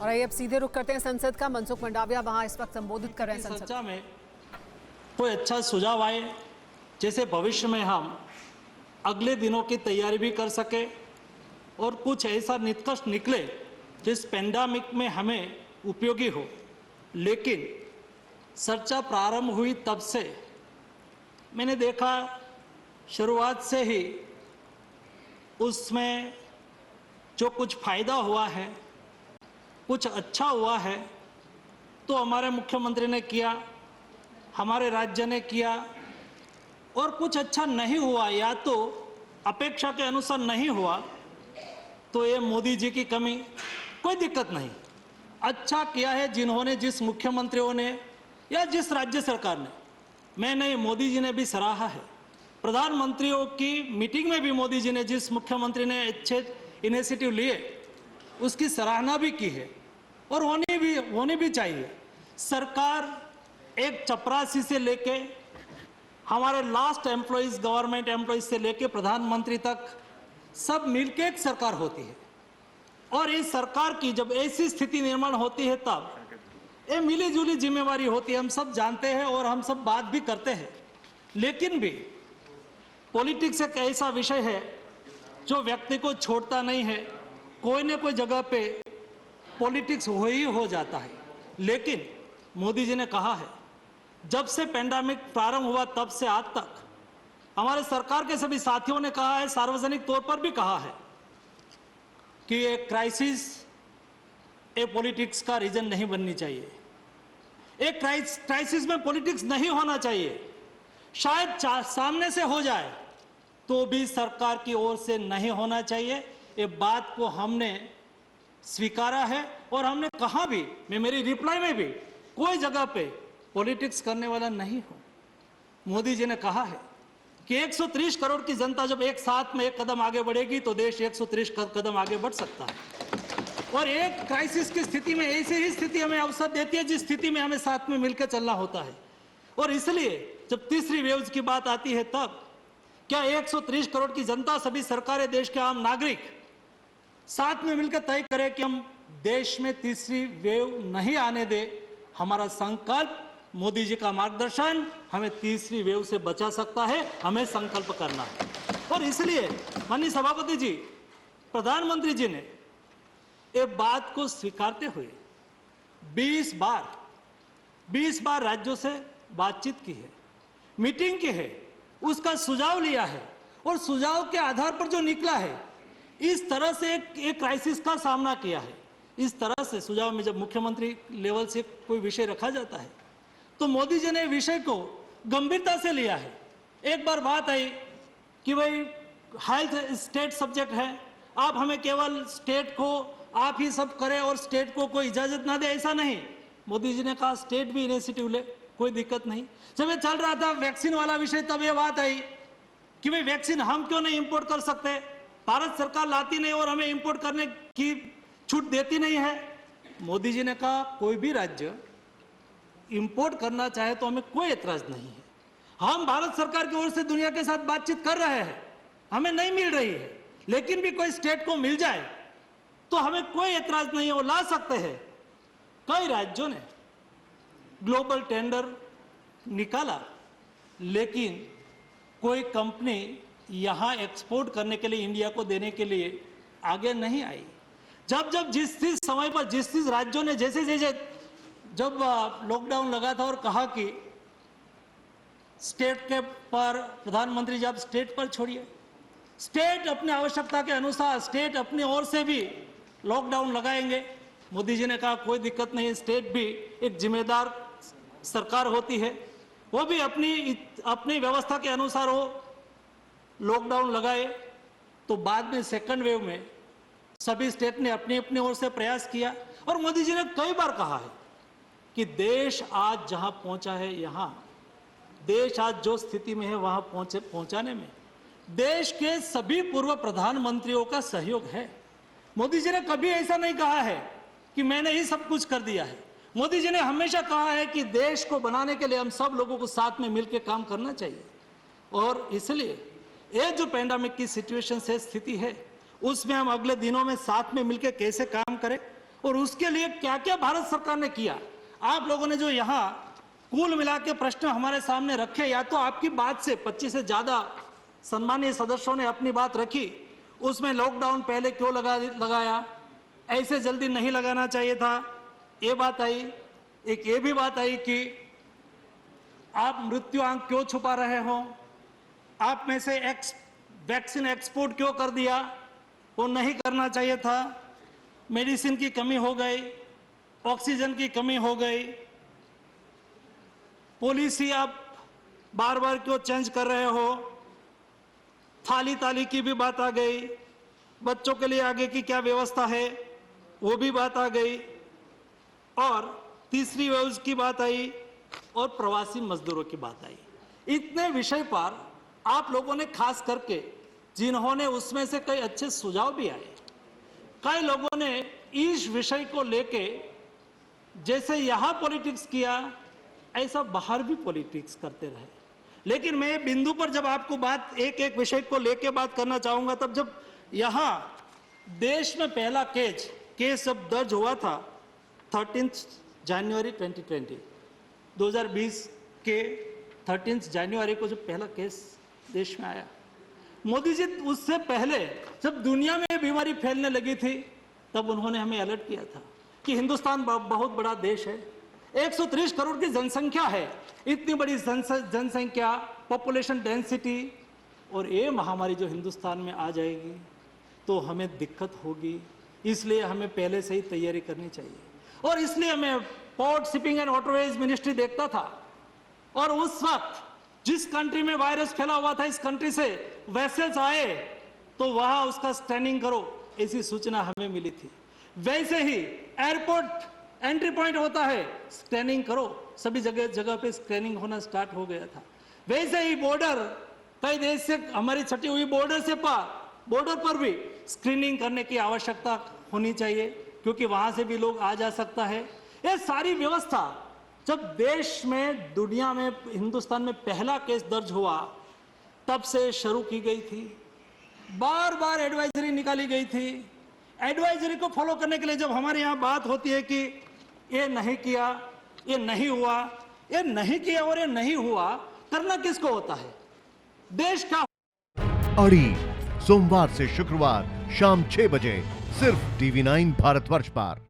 और आइए अब सीधे रुख करते हैं संसद का। मनसुख मंडाविया वहां इस वक्त संबोधित कर रहे हैं संसद चर्चा में। कोई अच्छा सुझाव आए जैसे भविष्य में हम अगले दिनों की तैयारी भी कर सके और कुछ ऐसा निष्कर्ष निकले जिस पेंडेमिक में हमें उपयोगी हो। लेकिन चर्चा प्रारंभ हुई तब से मैंने देखा शुरुआत से ही उसमें जो कुछ फायदा हुआ है, कुछ अच्छा हुआ है तो हमारे मुख्यमंत्री ने किया, हमारे राज्य ने किया, और कुछ अच्छा नहीं हुआ या तो अपेक्षा के अनुसार नहीं हुआ तो ये मोदी जी की कमी, कोई दिक्कत नहीं। अच्छा किया है जिन्होंने, जिस मुख्यमंत्रियों ने या जिस राज्य सरकार ने, मैंने मोदी जी ने भी सराहा है। प्रधानमंत्रियों की मीटिंग में भी मोदी जी ने, जिस मुख्यमंत्री ने अच्छे इनिशिएटिव लिए उसकी सराहना भी की है और होनी भी चाहिए। सरकार एक चपरासी से लेके हमारे लास्ट एम्प्लॉइज, गवर्नमेंट एम्प्लॉइज से लेके प्रधानमंत्री तक सब मिलके एक सरकार होती है। और इस सरकार की जब ऐसी स्थिति निर्माण होती है तब ये मिली जुली जिम्मेवारी होती है। हम सब जानते हैं और हम सब बात भी करते हैं। लेकिन भी पॉलिटिक्स एक ऐसा विषय है जो व्यक्ति को छोड़ता नहीं है। कोई न कोई जगह पे पॉलिटिक्स हो जाता है। लेकिन मोदी जी ने कहा है, जब से पेंडेमिक प्रारंभ हुआ तब से आज तक हमारे सरकार के सभी साथियों ने कहा है, सार्वजनिक तौर पर भी कहा है कि ये क्राइसिस पॉलिटिक्स का रीजन नहीं बननी चाहिए। एक क्राइसिस में पॉलिटिक्स नहीं होना चाहिए। शायद सामने से हो जाए तो भी सरकार की ओर से नहीं होना चाहिए। ये बात को हमने स्वीकारा है और हमने कहा भी, मैं मेरी रिप्लाई में भी कोई जगह पे पॉलिटिक्स करने वाला नहीं हूं। मोदी जी ने कहा है कि 130 करोड़ की जनता जब एक साथ में एक कदम आगे बढ़ेगी तो देश 130 कदम आगे बढ़ सकता है। और एक क्राइसिस की स्थिति में ऐसी ही स्थिति हमें अवसर देती है जिस स्थिति में हमें साथ में मिलकर चलना होता है। और इसलिए जब तीसरी वेव की बात आती है तब क्या 130 करोड़ की जनता, सभी सरकारें, देश के आम नागरिक साथ में मिलकर तय करें कि हम देश में तीसरी वेव नहीं आने दे। हमारा संकल्प, मोदी जी का मार्गदर्शन हमें तीसरी वेव से बचा सकता है। हमें संकल्प करना है। और इसलिए माननीय सभापति जी, प्रधानमंत्री जी ने ये बात को स्वीकारते हुए 20 बार राज्यों से बातचीत की है, मीटिंग की है, उसका सुझाव लिया है और सुझाव के आधार पर जो निकला है, इस तरह से एक क्राइसिस का सामना किया है। इस तरह से सुझाव में जब मुख्यमंत्री लेवल से कोई विषय रखा जाता है तो मोदी जी ने विषय को गंभीरता से लिया है। एक बार बात आई कि भाई हेल्थ स्टेट सब्जेक्ट है, आप हमें केवल स्टेट को आप ही सब करें और स्टेट को कोई इजाजत ना दे, ऐसा नहीं। मोदी जी ने कहा स्टेट भी इनिशिएटिव ले, कोई दिक्कत नहीं। जब ये चल रहा था वैक्सीन वाला विषय, तब ये बात आई कि भाई वैक्सीन हम क्यों नहीं इंपोर्ट कर सकते, भारत सरकार लाती नहीं और हमें इंपोर्ट करने की छूट देती नहीं है। मोदी जी ने कहा कोई भी राज्य इंपोर्ट करना चाहे तो हमें कोई एतराज नहीं है। हम भारत सरकार की ओर से दुनिया के साथ बातचीत कर रहे हैं, हमें नहीं मिल रही है, लेकिन भी कोई स्टेट को मिल जाए तो हमें कोई एतराज नहीं है, वो ला सकते हैं। कई राज्यों ने ग्लोबल टेंडर निकाला, लेकिन कोई कंपनी यहां एक्सपोर्ट करने के लिए, इंडिया को देने के लिए आगे नहीं आई। जब जिस समय पर जिस राज्यों ने जैसे जब लॉकडाउन लगा था और कहा कि स्टेट के पर प्रधानमंत्री जी आप स्टेट पर छोड़िए, स्टेट अपने आवश्यकता के अनुसार स्टेट अपनी ओर से भी लॉकडाउन लगाएंगे। मोदी जी ने कहा कोई दिक्कत नहीं, स्टेट भी एक जिम्मेदार सरकार होती है, वो भी अपनी व्यवस्था के अनुसार वो लॉकडाउन लगाए। तो बाद में सेकंड वेव में सभी स्टेट ने अपनी ओर से प्रयास किया और मोदी जी ने कई बार कहा है कि देश आज जहां पहुंचा है, यहां देश आज जो स्थिति में है वहां पहुंचाने में देश के सभी पूर्व प्रधानमंत्रियों का सहयोग है। मोदी जी ने कभी ऐसा नहीं कहा है कि मैंने ही सब कुछ कर दिया है। मोदी जी ने हमेशा कहा है कि देश को बनाने के लिए हम सब लोगों को साथ में मिलकर काम करना चाहिए। और इसलिए ये जो पेंडेमिक की सिचुएशन से स्थिति है, उसमें हम अगले दिनों में साथ में मिलकर कैसे काम करें और उसके लिए क्या क्या भारत सरकार ने किया। आप लोगों ने जो यहाँ कुल मिला के प्रश्न हमारे सामने रखे, या तो आपकी बात से 25 से ज्यादा सम्मानीय सदस्यों ने अपनी बात रखी, उसमें लॉकडाउन पहले क्यों लगाया, ऐसे जल्दी नहीं लगाना चाहिए था, ये बात आई। एक ये भी बात आई कि आप मृत्यु आंक क्यों छुपा रहे हो, आप में से वैक्सीन एक्सपोर्ट क्यों कर दिया, वो नहीं करना चाहिए था। मेडिसिन की कमी हो गई, ऑक्सीजन की कमी हो गई, पॉलिसी आप बार बार क्यों चेंज कर रहे हो, थाली ताली की भी बात आ गई, बच्चों के लिए आगे की क्या व्यवस्था है वो भी बात आ गई, और तीसरी वेव की बात आई, और प्रवासी मजदूरों की बात आई। इतने विषय पर आप लोगों ने खास करके, जिन्होंने उसमें से कई अच्छे सुझाव भी आए, कई लोगों ने इस विषय को लेके जैसे यहां पॉलिटिक्स किया, ऐसा बाहर भी पॉलिटिक्स करते रहे। लेकिन मैं बिंदु पर जब आपको बात एक एक विषय को लेके बात करना चाहूंगा, तब जब यहां देश में पहला केस जब दर्ज हुआ था 13 जनवरी 2020 के 13 जनवरी को जब पहला केस देश में आया, मोदी जी उससे पहले जब दुनिया में बीमारी फैलने लगी थी, तब उन्होंने हमें अलर्ट किया था कि हिंदुस्तान बहुत बड़ा देश है, 130 करोड़ की जनसंख्या है, इतनी बड़ी जनसंख्या, पॉपुलेशन डेंसिटी, और ये महामारी जो हिंदुस्तान में आ जाएगी तो हमें दिक्कत होगी, इसलिए हमें पहले से ही तैयारी करनी चाहिए। और इसलिए मैं port, shipping and waterways ministry देखता था, और उस वक्त जिस कंट्री में वायरस फैला हुआ था, इस कंट्री से वेसल्स आए तो वहां उसका स्कैनिंग करो, ऐसी सूचना हमें मिली थी। वैसे ही एयरपोर्ट एंट्री पॉइंट होता है, स्कैनिंग करो, सभी जगह पे स्कैनिंग होना स्टार्ट हो गया था। वैसे ही बॉर्डर, कई देश से हमारी छटी हुई बॉर्डर पर भी स्क्रीनिंग करने की आवश्यकता होनी चाहिए, क्योंकि वहां से भी लोग आ जा सकता है। ये सारी व्यवस्था जब देश में, दुनिया में, हिंदुस्तान में पहला केस दर्ज हुआ, तब से शुरू की गई थी। बार बार एडवाइजरी निकाली गई थी। एडवाइजरी को फॉलो करने के लिए जब हमारे यहाँ बात होती है कि ये नहीं किया, ये नहीं हुआ, ये नहीं किया और ये नहीं हुआ, करना किसको होता है? देश का। अड़ी सोमवार से शुक्रवार शाम 6 बजे सिर्फ TV9 भारतवर्ष पर।